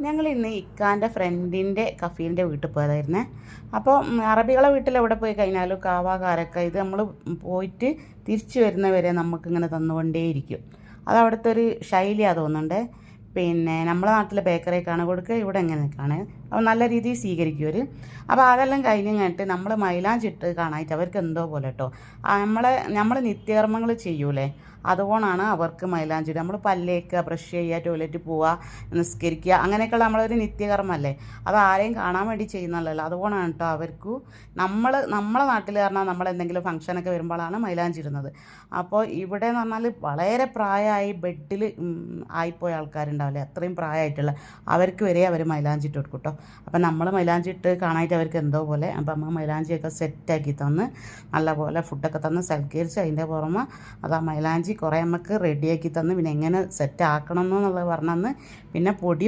ഞങ്ങൾ ഇന്ന് ഇക്കാൻ്റെ ഫ്രണ്ടിൻ്റെ കഫീലിൻ്റെ വീട്ടിൽ പോയതായിരുന്നേ. അപ്പോൾ അറബികളെ വീട്ടിൽ എവിടെ പോയി കഴിഞ്ഞാലും കാവ കാരക്ക ഇത് നമ്മൾ പോയിട്ട് തിരിച്ചു വരുന്നവരെ നമുക്കിങ്ങനെ തന്നുകൊണ്ടേയിരിക്കും. അത് അവിടുത്തെ ഒരു ശൈലിയാണ് തോന്നുന്നുണ്ട്. പിന്നെ നമ്മളെ നാട്ടിലെ ബേക്കറിക്കാണ് കൊടുക്കുക, ഇവിടെ എങ്ങനെയൊക്കെയാണ് അപ്പോൾ നല്ല രീതിയിൽ സ്വീകരിക്കും അവർ. അപ്പോൾ അതെല്ലാം കഴിഞ്ഞിട്ട് നമ്മൾ മൈലാഞ്ചിട്ട് കാണാനായിട്ട് അവർക്ക് എന്തോ പോലെ കേട്ടോ. നമ്മൾ നിത്യകർമ്മങ്ങൾ ചെയ്യൂലേ, അതുകൊണ്ടാണ് അവർക്ക് മൈലാഞ്ചി. നമ്മൾ പല്ലേക്കുക, ബ്രഷ് ചെയ്യുക, ടോയ്ലറ്റിൽ പോവുക, നിസ്കരിക്കുക, അങ്ങനെയൊക്കെയുള്ള നമ്മളൊരു നിത്യകർമ്മമല്ലേ. അത് ആരെയും കാണാൻ വേണ്ടി ചെയ്യുന്നതല്ലല്ലോ. അതുകൊണ്ടാണ് കേട്ടോ അവർക്ക് നമ്മളെ നാട്ടിൽ പറഞ്ഞാൽ നമ്മൾ എന്തെങ്കിലും ഫംഗ്ഷനൊക്കെ വരുമ്പോഴാണ് മൈലാഞ്ചി ഇടുന്നത്. അപ്പോൾ ഇവിടെ എന്ന് പറഞ്ഞാൽ വളരെ പ്രായമായി ബെഡിൽ ആയിപ്പോയ ആൾക്കാരുണ്ടാവില്ലേ, അത്രയും പ്രായമായിട്ടുള്ള അവർക്ക് വരെ അവർ മൈലാഞ്ചി ഇട്ട് കൊടുക്കും കേട്ടോ. അപ്പം നമ്മൾ മൈലാഞ്ചി ഇട്ട് കാണാനായിട്ട് അവർക്ക് എന്തോ പോലെ. അപ്പം അമ്മ മൈലാഞ്ചിയൊക്കെ സെറ്റാക്കി തന്ന് നല്ലപോലെ ഫുഡൊക്കെ തന്ന് സൽക്കരിച്ച് അതിൻ്റെ പുറമെ അത് ആ മൈലാഞ്ചി കുറേ നമുക്ക് റെഡിയാക്കി തന്ന് പിന്നെ എങ്ങനെ സെറ്റ് ആക്കണം എന്നുള്ളത് പറഞ്ഞന്ന് പിന്നെ പൊടി